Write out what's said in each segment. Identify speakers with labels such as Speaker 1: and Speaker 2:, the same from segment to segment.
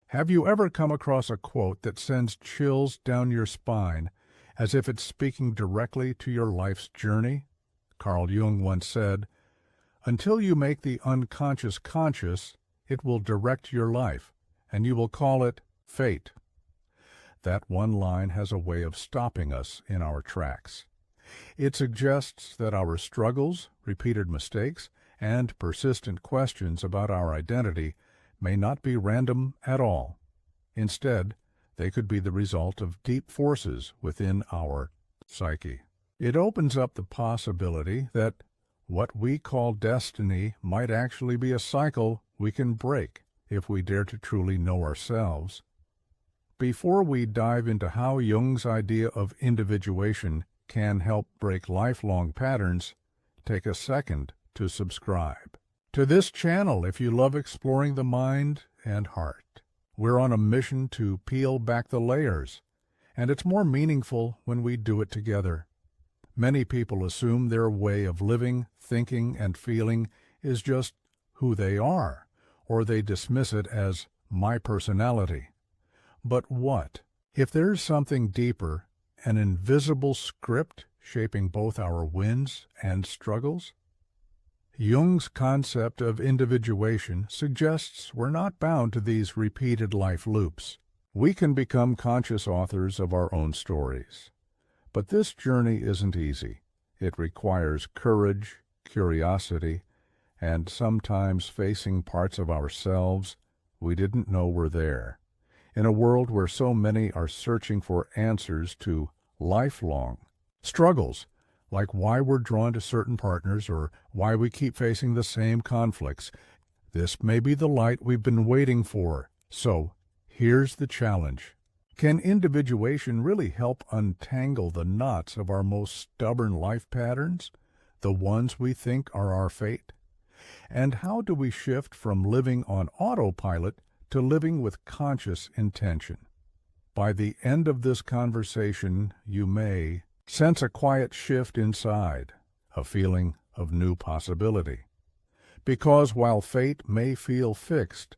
Speaker 1: Have you ever come across a quote that sends chills down your spine as if it's speaking directly to your life's journey? Carl Jung once said, "Until you make the unconscious conscious, it will direct your life, and you will call it fate." That one line has a way of stopping us in our tracks. It suggests that our struggles, repeated mistakes, and persistent questions about our identity may not be random at all. Instead, they could be the result of deep forces within our psyche. It opens up the possibility that what we call destiny might actually be a cycle we can break if we dare to truly know ourselves. Before we dive into how Jung's idea of individuation can help break lifelong patterns, take a second to subscribe to this channel if you love exploring the mind and heart. We're on a mission to peel back the layers, and it's more meaningful when we do it together. Many people assume their way of living, thinking, and feeling is just who they are, or they dismiss it as my personality. But what if there's something deeper, an invisible script shaping both our wins and struggles? Jung's concept of individuation suggests we're not bound to these repeated life loops. We can become conscious authors of our own stories. But this journey isn't easy. It requires courage, curiosity, and sometimes facing parts of ourselves we didn't know were there. In a world where so many are searching for answers to lifelong struggles, like why we're drawn to certain partners or why we keep facing the same conflicts, this may be the light we've been waiting for. So, here's the challenge. Can individuation really help untangle the knots of our most stubborn life patterns, the ones we think are our fate? And how do we shift from living on autopilot to living with conscious intention? By the end of this conversation, you may sense a quiet shift inside, a feeling of new possibility. Because while fate may feel fixed,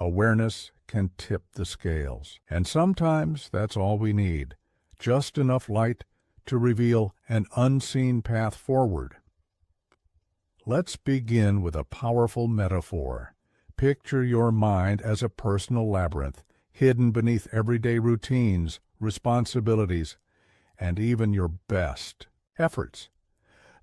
Speaker 1: awareness can tip the scales. And sometimes that's all we need, just enough light to reveal an unseen path forward. Let's begin with a powerful metaphor. Picture your mind as a personal labyrinth, hidden beneath everyday routines, responsibilities, and even your best efforts.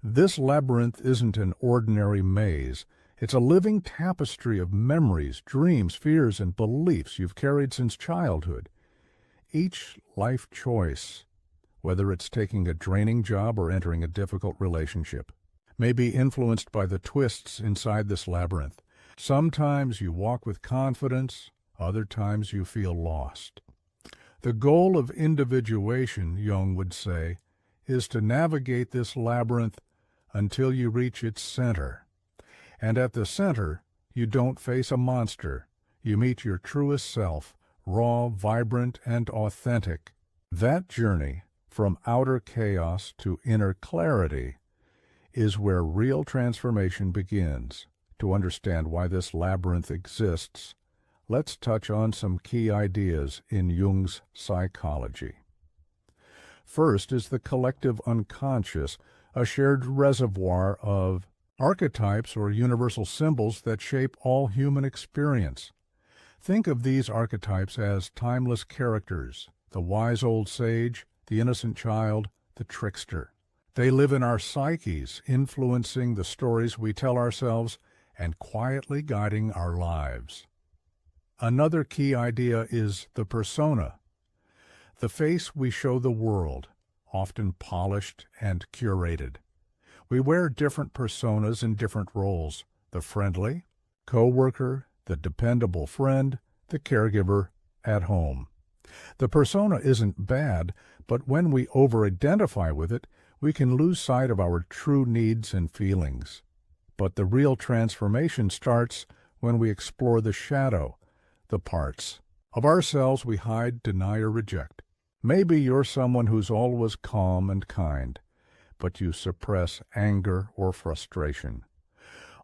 Speaker 1: This labyrinth isn't an ordinary maze. It's a living tapestry of memories, dreams, fears, and beliefs you've carried since childhood. Each life choice, whether it's taking a draining job or entering a difficult relationship, may be influenced by the twists inside this labyrinth. Sometimes you walk with confidence, other times you feel lost. The goal of individuation, Jung would say, is to navigate this labyrinth until you reach its center. And at the center, you don't face a monster. You meet your truest self, raw, vibrant, and authentic. That journey, from outer chaos to inner clarity, is where real transformation begins. To understand why this labyrinth exists, let's touch on some key ideas in Jung's psychology. First is the collective unconscious, a shared reservoir of archetypes or universal symbols that shape all human experience. Think of these archetypes as timeless characters, the wise old sage, the innocent child, the trickster. They live in our psyches, influencing the stories we tell ourselves and quietly guiding our lives. Another key idea is the persona, the face we show the world, often polished and curated. We wear different personas in different roles: the friendly co-worker, the dependable friend, the caregiver at home. The persona isn't bad, but when we over-identify with it, we can lose sight of our true needs and feelings. But the real transformation starts when we explore the shadow, the parts of ourselves we hide, deny, or reject. Maybe you're someone who's always calm and kind, but you suppress anger or frustration.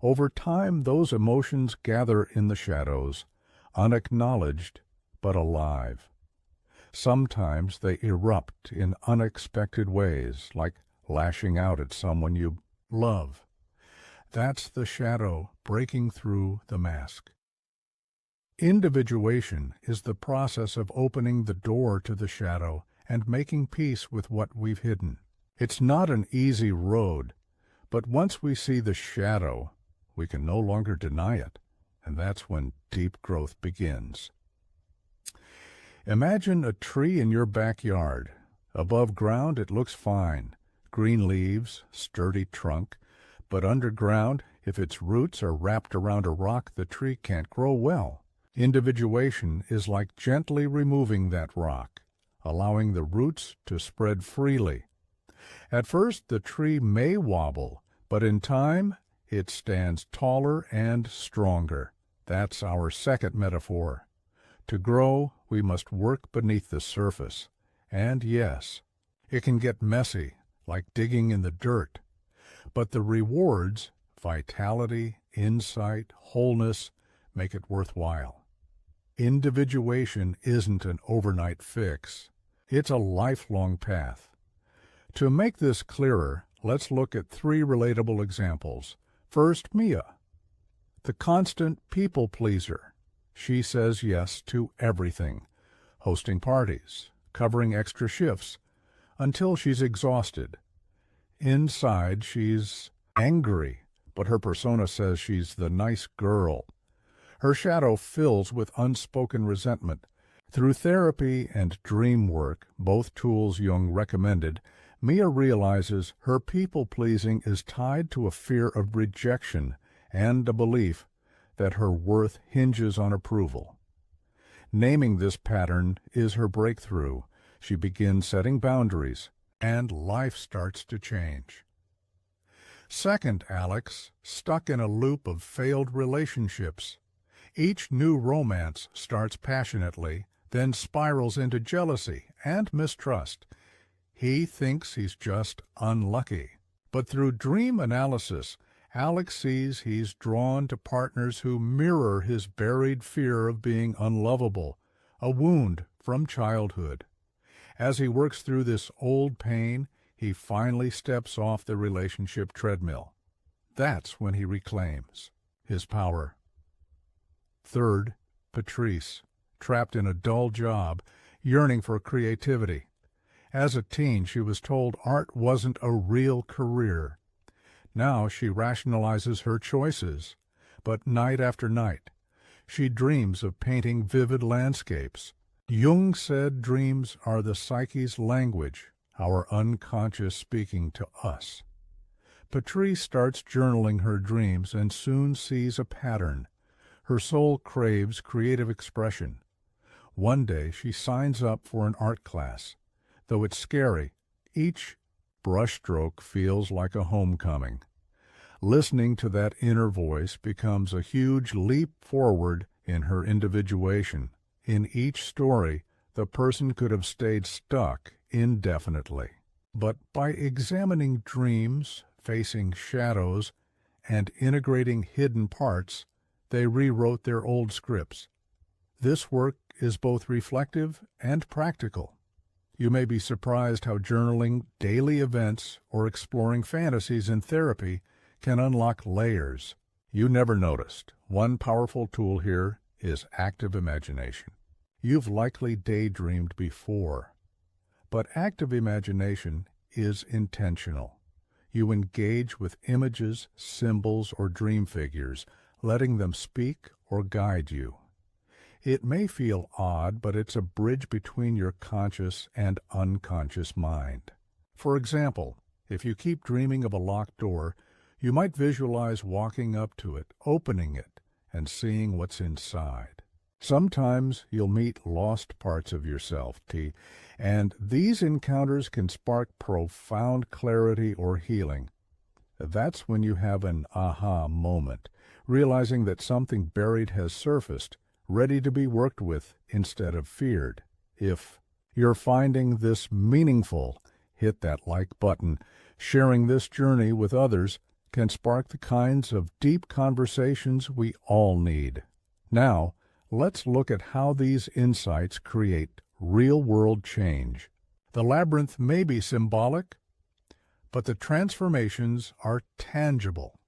Speaker 1: Over time, those emotions gather in the shadows, unacknowledged, but alive. Sometimes they erupt in unexpected ways, like lashing out at someone you love. That's the shadow breaking through the mask. Individuation is the process of opening the door to the shadow and making peace with what we've hidden. It's not an easy road, but once we see the shadow, we can no longer deny it, and that's when deep growth begins. Imagine a tree in your backyard. Above ground, it looks fine. Green leaves, sturdy trunk. But underground, if its roots are wrapped around a rock, the tree can't grow well. Individuation is like gently removing that rock, allowing the roots to spread freely. At first, the tree may wobble, but in time, it stands taller and stronger. That's our second metaphor. To grow, we must work beneath the surface. And yes, it can get messy, like digging in the dirt. But the rewards, vitality, insight, wholeness, make it worthwhile. Individuation isn't an overnight fix. It's a lifelong path. To make this clearer, let's look at 3 relatable examples. First, Mia, the constant people pleaser. She says yes to everything, hosting parties, covering extra shifts, until she's exhausted. Inside, she's angry, but her persona says she's the nice girl. Her shadow fills with unspoken resentment. Through therapy and dream work, both tools Jung recommended, Mia realizes her people-pleasing is tied to a fear of rejection and a belief that her worth hinges on approval. Naming this pattern is her breakthrough. She begins setting boundaries, and life starts to change. Second, Alex, stuck in a loop of failed relationships. Each new romance starts passionately, then spirals into jealousy and mistrust. He thinks he's just unlucky. But through dream analysis, Alex sees he's drawn to partners who mirror his buried fear of being unlovable, a wound from childhood. As he works through this old pain, he finally steps off the relationship treadmill. That's when he reclaims his power. Third, Patrice, trapped in a dull job, yearning for creativity. As a teen, she was told art wasn't a real career. Now she rationalizes her choices, but night after night, she dreams of painting vivid landscapes. Jung said dreams are the psyche's language, our unconscious speaking to us. Patrice starts journaling her dreams and soon sees a pattern. Her soul craves creative expression. One day she signs up for an art class. Though it's scary, each brushstroke feels like a homecoming. Listening to that inner voice becomes a huge leap forward in her individuation. In each story, the person could have stayed stuck indefinitely. But by examining dreams, facing shadows, and integrating hidden parts, they rewrote their old scripts. This work is both reflective and practical. You may be surprised how journaling daily events or exploring fantasies in therapy can unlock layers you never noticed. One powerful tool here is active imagination. You've likely daydreamed before, but active imagination is intentional. You engage with images, symbols, or dream figures, letting them speak or guide you. It may feel odd, but it's a bridge between your conscious and unconscious mind. For example, if you keep dreaming of a locked door, you might visualize walking up to it, opening it, and seeing what's inside. Sometimes you'll meet lost parts of yourself, and these encounters can spark profound clarity or healing. That's when you have an aha moment, realizing that something buried has surfaced, ready to be worked with instead of feared. If you're finding this meaningful, hit that like button. Sharing this journey with others can spark the kinds of deep conversations we all need. Now, Let's look at how these insights create real-world change. The labyrinth may be symbolic, but the transformations are tangible.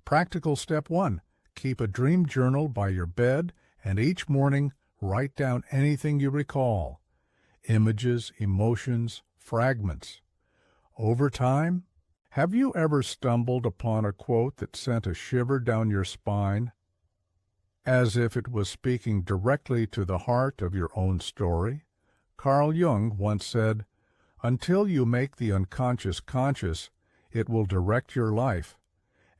Speaker 1: Practical step 1. Keep a dream journal by your bed, and each morning write down anything you recall. Images, emotions, fragments. Over time, have you ever stumbled upon a quote that sent a shiver down your spine, as if it was speaking directly to the heart of your own story? Carl Jung once said, "Until you make the unconscious conscious, it will direct your life,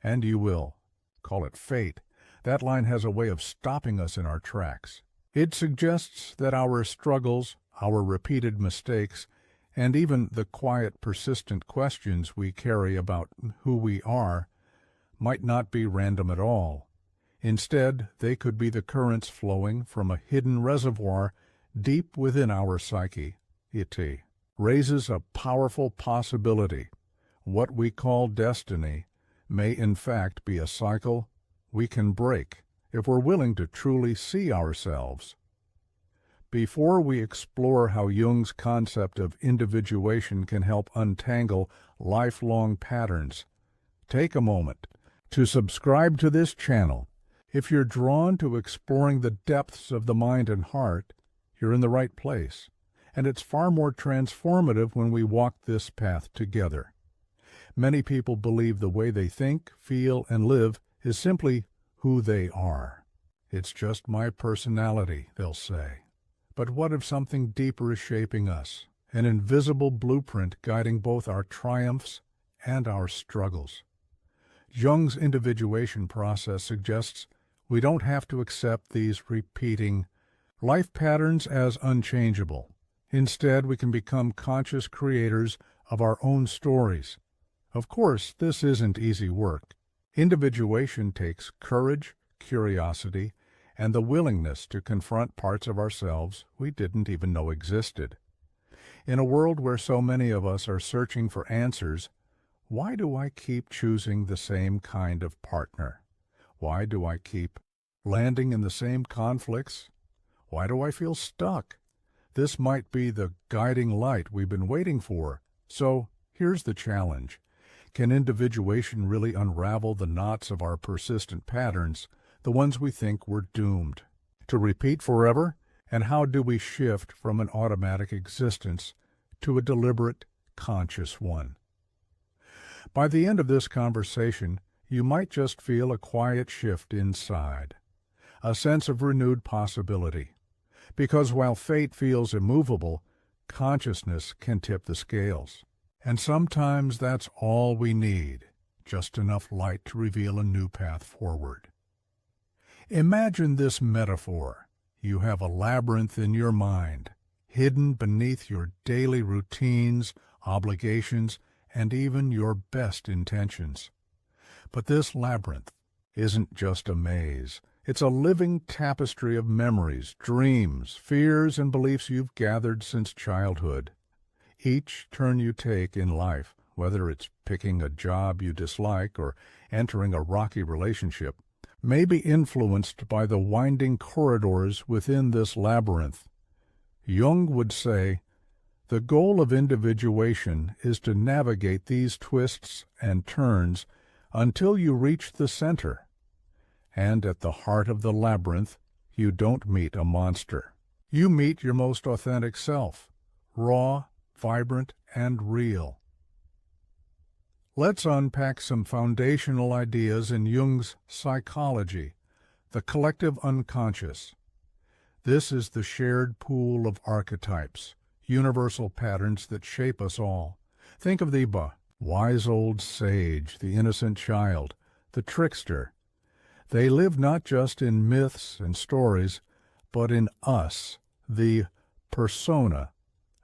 Speaker 1: and you will." Call it fate. That line has a way of stopping us in our tracks. It suggests that our struggles, our repeated mistakes, and even the quiet, persistent questions we carry about who we are might not be random at all. Instead, they could be the currents flowing from a hidden reservoir deep within our psyche. It raises a powerful possibility. What we call destiny may in fact be a cycle we can break if we're willing to truly see ourselves. Before we explore how Jung's concept of individuation can help untangle lifelong patterns, take a moment to subscribe to this channel. If you're drawn to exploring the depths of the mind and heart, you're in the right place, and it's far more transformative when we walk this path together. Many people believe the way they think, feel, and live is simply who they are. It's just my personality, they'll say. But what if something deeper is shaping us, an invisible blueprint guiding both our triumphs and our struggles? Jung's individuation process suggests we don't have to accept these repeating life patterns as unchangeable. Instead, we can become conscious creators of our own stories. Of course, this isn't easy work. Individuation takes courage, curiosity, and the willingness to confront parts of ourselves we didn't even know existed. In a world where so many of us are searching for answers, why do I keep choosing the same kind of partner? Why do I keep landing in the same conflicts? Why do I feel stuck? This might be the guiding light we've been waiting for. So here's the challenge. Can individuation really unravel the knots of our persistent patterns, the ones we think we're doomed to repeat forever? And how do we shift from an automatic existence to a deliberate, conscious one? By the end of this conversation, you might just feel a quiet shift inside, a sense of renewed possibility. Because while fate feels immovable, consciousness can tip the scales. And sometimes that's all we need, just enough light to reveal a new path forward. Imagine this metaphor. You have a labyrinth in your mind, hidden beneath your daily routines, obligations, and even your best intentions. But this labyrinth isn't just a maze. It's a living tapestry of memories, dreams, fears, and beliefs you've gathered since childhood. Each turn you take in life, whether it's picking a job you dislike or entering a rocky relationship, may be influenced by the winding corridors within this labyrinth. Jung would say, the goal of individuation is to navigate these twists and turns until you reach the center. And at the heart of the labyrinth, you don't meet a monster. You meet your most authentic self, raw, vibrant, and real. Let's unpack some foundational ideas in Jung's psychology, the collective unconscious. This is the shared pool of archetypes, universal patterns that shape us all. Think of the wise old sage, the innocent child, the trickster. They live not just in myths and stories, but in us, the persona.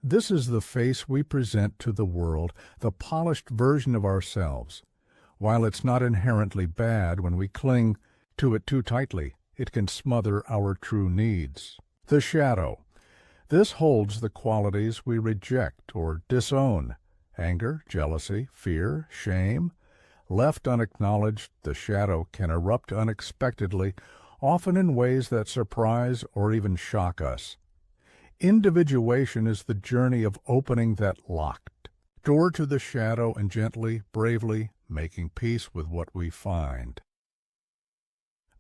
Speaker 1: This is the face we present to the world, the polished version of ourselves. While it's not inherently bad when we cling to it too tightly, it can smother our true needs. The shadow. This holds the qualities we reject or disown: anger, jealousy, fear, shame. Left unacknowledged, the shadow can erupt unexpectedly, often in ways that surprise or even shock us. Individuation is the journey of opening that locked door to the shadow and gently, bravely making peace with what we find.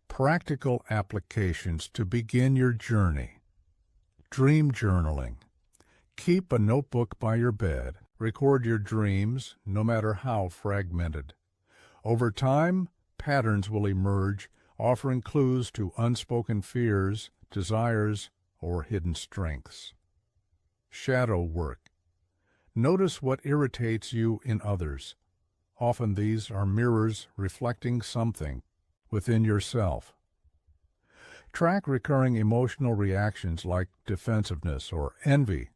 Speaker 1: Practical applications to begin your journey. Dream journaling. Keep a notebook by your bed. Record your dreams, no matter how fragmented. Over time, patterns will emerge, offering clues to unspoken fears, desires, or hidden strengths. Shadow work. Notice what irritates you in others. Often these are mirrors reflecting something within yourself. Track recurring emotional reactions like defensiveness or envy,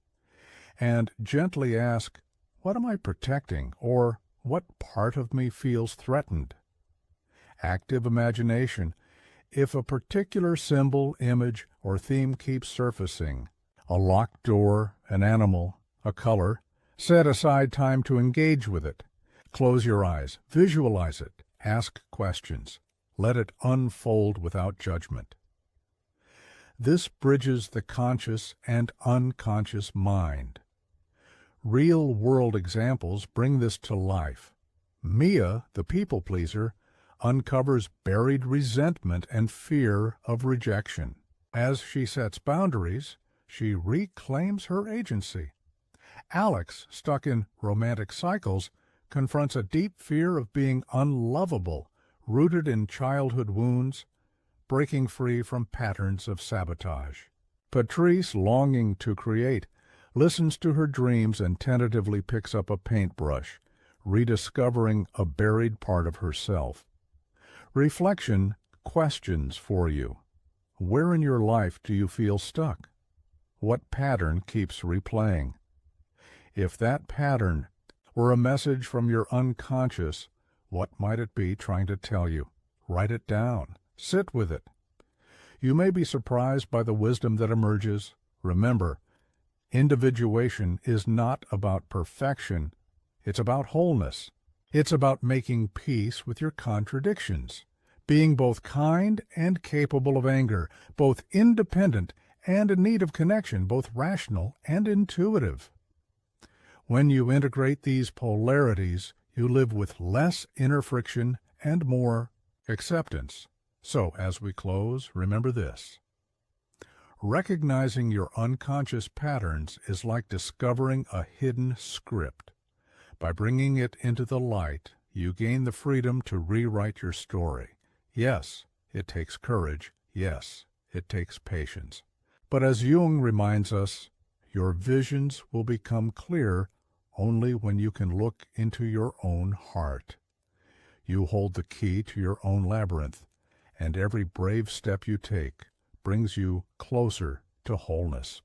Speaker 1: and gently ask, what am I protecting, or what part of me feels threatened? Active imagination. If a particular symbol, image, or theme keeps surfacing, a locked door, an animal, a color, set aside time to engage with it. Close your eyes, visualize it, ask questions. Let it unfold without judgment. This bridges the conscious and unconscious mind. Real-world examples bring this to life. Mia, the people-pleaser, uncovers buried resentment and fear of rejection. As she sets boundaries, she reclaims her agency. Alex, stuck in romantic cycles, confronts a deep fear of being unlovable, rooted in childhood wounds, breaking free from patterns of sabotage. Patrice, longing to create, listens to her dreams and tentatively picks up a paintbrush, rediscovering a buried part of herself. Reflection questions for you. Where in your life do you feel stuck? What pattern keeps replaying? If that pattern were a message from your unconscious, what might it be trying to tell you? Write it down. Sit with it. You may be surprised by the wisdom that emerges. Remember, individuation is not about perfection. It's about wholeness. It's about making peace with your contradictions, being both kind and capable of anger, both independent and in need of connection, both rational and intuitive. When you integrate these polarities, you live with less inner friction and more acceptance. So, as we close, remember this. Recognizing your unconscious patterns is like discovering a hidden script. By bringing it into the light, you gain the freedom to rewrite your story. Yes, it takes courage. Yes, it takes patience. But as Jung reminds us, your visions will become clear only when you can look into your own heart. You hold the key to your own labyrinth, and every brave step you take brings you closer to wholeness.